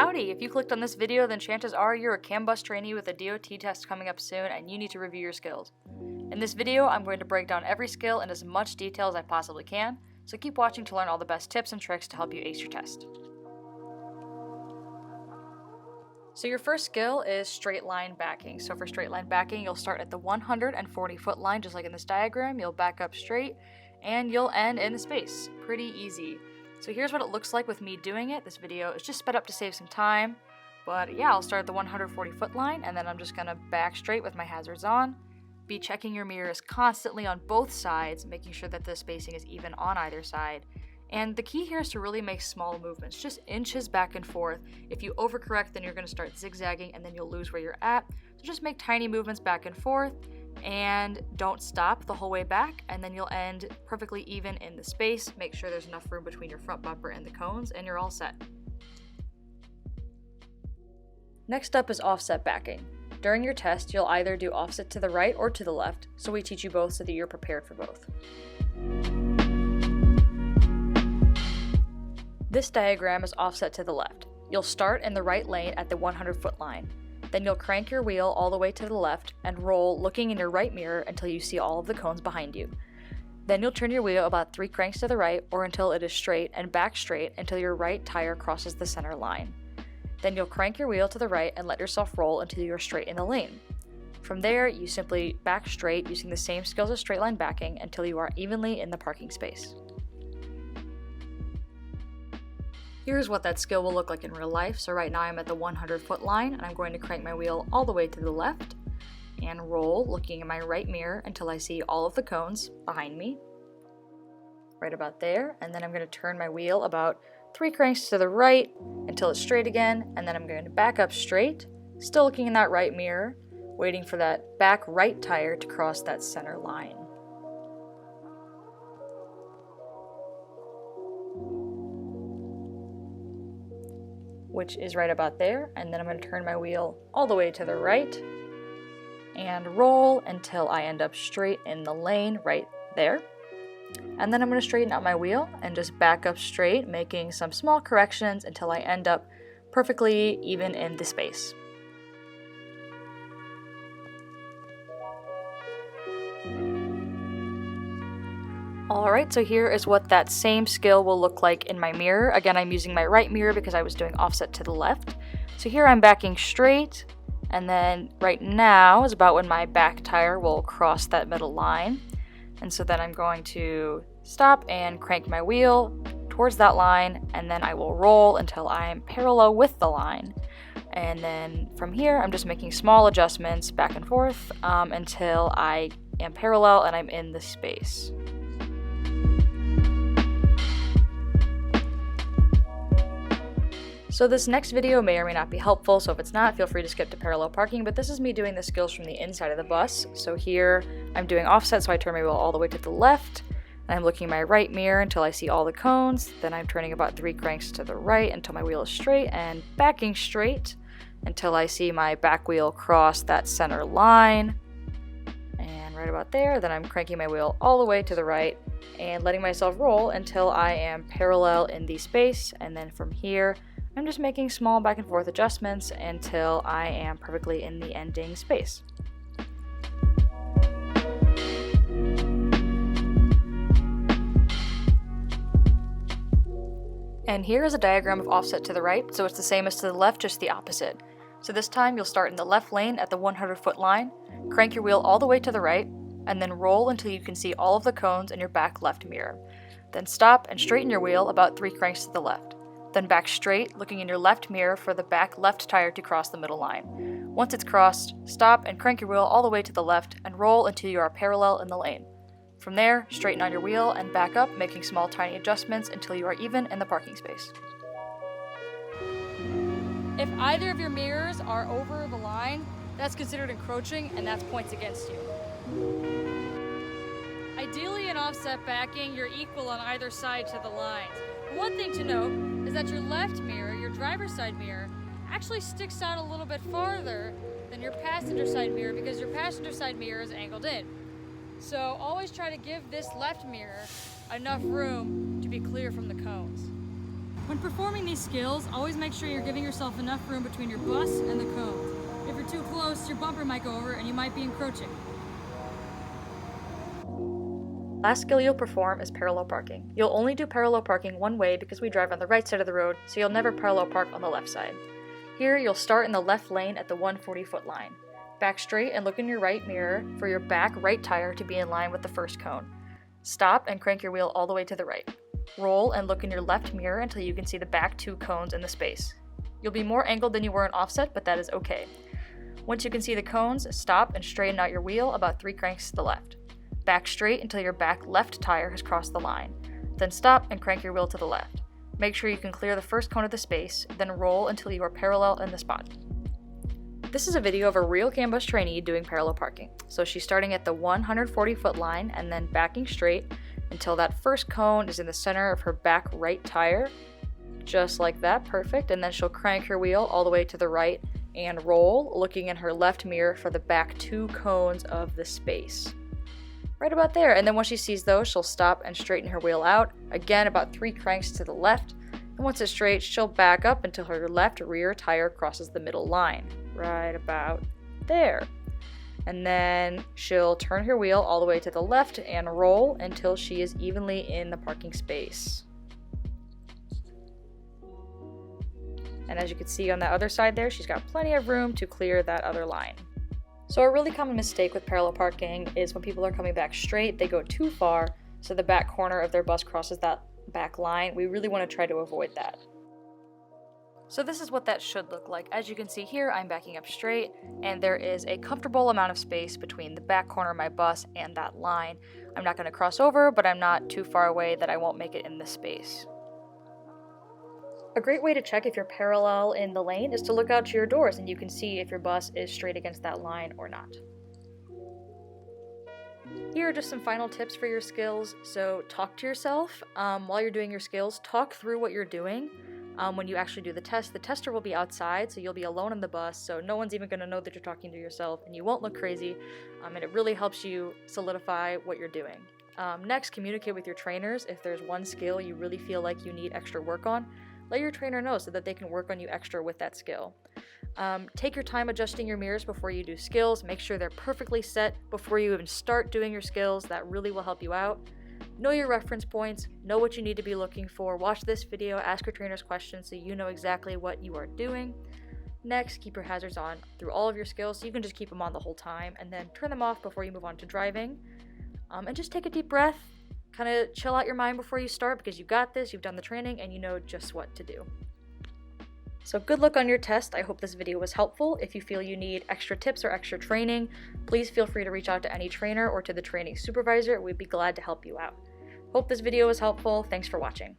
Howdy! If you clicked on this video, then chances are you're a CAN bus trainee with a DOT test coming up soon and you need to review your skills. In this video, I'm going to break down every skill in as much detail as I possibly can, so keep watching to learn all the best tips and tricks to help you ace your test. So your first skill is straight line backing. So for straight line backing, you'll start at the 140 foot line, just like in this diagram. You'll back up straight and you'll end in the space. Pretty easy. So here's what it looks like with me doing it. This video is just sped up to save some time. But yeah, I'll start at the 140 foot line and then I'm just gonna back straight with my hazards on. Be checking your mirrors constantly on both sides, making sure that the spacing is even on either side. And the key here is to really make small movements, just inches back and forth. If you overcorrect, then you're gonna start zigzagging and then you'll lose where you're at. So just make tiny movements back and forth and don't stop the whole way back, and then you'll end perfectly even in the space. Make sure there's enough room between your front bumper and the cones and you're all set. Next up is offset backing. During your test, you'll either do offset to the right or to the left, so we teach you both so that you're prepared for both. This diagram is offset to the left. You'll start in the right lane at the 100 foot line. Then you'll crank your wheel all the way to the left and roll looking in your right mirror until you see all of the cones behind you. Then you'll turn your wheel about 3 cranks to the right or until it is straight and back straight until your right tire crosses the center line. Then you'll crank your wheel to the right and let yourself roll until you're straight in the lane. From there, you simply back straight using the same skills as straight line backing until you are evenly in the parking space. Here's what that skill will look like in real life. So right now I'm at the 100 foot line and I'm going to crank my wheel all the way to the left and roll looking in my right mirror until I see all of the cones behind me. Right about there. And then I'm going to turn my wheel about 3 cranks to the right until it's straight again. And then I'm going to back up straight, still looking in that right mirror, waiting for that back right tire to cross that center line. Which is right about there, and then I'm going to turn my wheel all the way to the right and roll until I end up straight in the lane right there. And then I'm going to straighten out my wheel and just back up straight, making some small corrections until I end up perfectly even in the space. Alright, so here is what that same skill will look like in my mirror. Again, I'm using my right mirror because I was doing offset to the left. So here I'm backing straight, and then right now is about when my back tire will cross that middle line. And so then I'm going to stop and crank my wheel towards that line, and then I will roll until I am parallel with the line. And then from here, I'm just making small adjustments back and forth until I am parallel and I'm in the space. So this next video may or may not be helpful, so if it's not, feel free to skip to parallel parking, but this is me doing the skills from the inside of the bus. So here, I'm doing offset, so I turn my wheel all the way to the left, and I'm looking in my right mirror until I see all the cones, then I'm turning about 3 cranks to the right until my wheel is straight, and backing straight until I see my back wheel cross that center line, and right about there, then I'm cranking my wheel all the way to the right, and letting myself roll until I am parallel in the space, and then from here, I'm just making small back and forth adjustments until I am perfectly in the ending space. And here is a diagram of offset to the right, so it's the same as to the left, just the opposite. So this time you'll start in the left lane at the 100 foot line, crank your wheel all the way to the right, and then roll until you can see all of the cones in your back left mirror. Then stop and straighten your wheel about 3 cranks to the left. Then back straight, looking in your left mirror for the back left tire to cross the middle line. Once it's crossed, stop and crank your wheel all the way to the left and roll until you are parallel in the lane. From there, straighten out your wheel and back up, making small tiny adjustments until you are even in the parking space. If either of your mirrors are over the line, that's considered encroaching and that's points against you. Ideally in offset backing, you're equal on either side to the lines. One thing to note is that your left mirror, your driver's side mirror, actually sticks out a little bit farther than your passenger side mirror because your passenger side mirror is angled in. So always try to give this left mirror enough room to be clear from the cones. When performing these skills, always make sure you're giving yourself enough room between your bus and the cones. If you're too close, your bumper might go over and you might be encroaching. Last skill you'll perform is parallel parking. You'll only do parallel parking one way because we drive on the right side of the road, so you'll never parallel park on the left side. Here, you'll start in the left lane at the 140-foot line. Back straight and look in your right mirror for your back right tire to be in line with the first cone. Stop and crank your wheel all the way to the right. Roll and look in your left mirror until you can see the back 2 cones in the space. You'll be more angled than you were in offset, but that is okay. Once you can see the cones, stop and straighten out your wheel about 3 cranks to the left. Back straight until your back left tire has crossed the line. Then stop and crank your wheel to the left. Make sure you can clear the first cone of the space, then roll until you are parallel in the spot. This is a video of a real CAN bus trainee doing parallel parking. So she's starting at the 140-foot line and then backing straight until that first cone is in the center of her back right tire. Just like that, perfect. And then she'll crank her wheel all the way to the right and roll, looking in her left mirror for the back 2 cones of the space. Right about there. And then once she sees those, she'll stop and straighten her wheel out. Again, about 3 cranks to the left. And once it's straight, she'll back up until her left rear tire crosses the middle line. Right about there. And then she'll turn her wheel all the way to the left and roll until she is evenly in the parking space. And as you can see on the other side there, she's got plenty of room to clear that other line. So a really common mistake with parallel parking is when people are coming back straight, they go too far, so the back corner of their bus crosses that back line. We really want to try to avoid that. So this is what that should look like. As you can see here, I'm backing up straight, and there is a comfortable amount of space between the back corner of my bus and that line. I'm not going to cross over, but I'm not too far away that I won't make it in this space. A great way to check if you're parallel in the lane is to look out to your doors, and you can see if your bus is straight against that line or not. Here are just some final tips for your skills. So talk to yourself while you're doing your skills. Talk through what you're doing. When you actually do the test, the tester will be outside, so you'll be alone on the bus, so no one's even going to know that you're talking to yourself, and you won't look crazy, and it really helps you solidify what you're doing. Next, communicate with your trainers. If there's one skill you really feel like you need extra work on, let your trainer know so that they can work on you extra with that skill. Take your time adjusting your mirrors before you do skills. Make sure they're perfectly set before you even start doing your skills. That really will help you out. Know your reference points, know what you need to be looking for, watch this video, ask your trainers questions so you know exactly what you are doing. Next, keep your hazards on through all of your skills so you can just keep them on the whole time, and then turn them off before you move on to driving. And just take a deep breath, kind of chill out your mind before you start because you got this, you've done the training, and you know just what to do. So good luck on your test. I hope this video was helpful. If you feel you need extra tips or extra training, please feel free to reach out to any trainer or to the training supervisor. We'd be glad to help you out. Hope this video was helpful. Thanks for watching.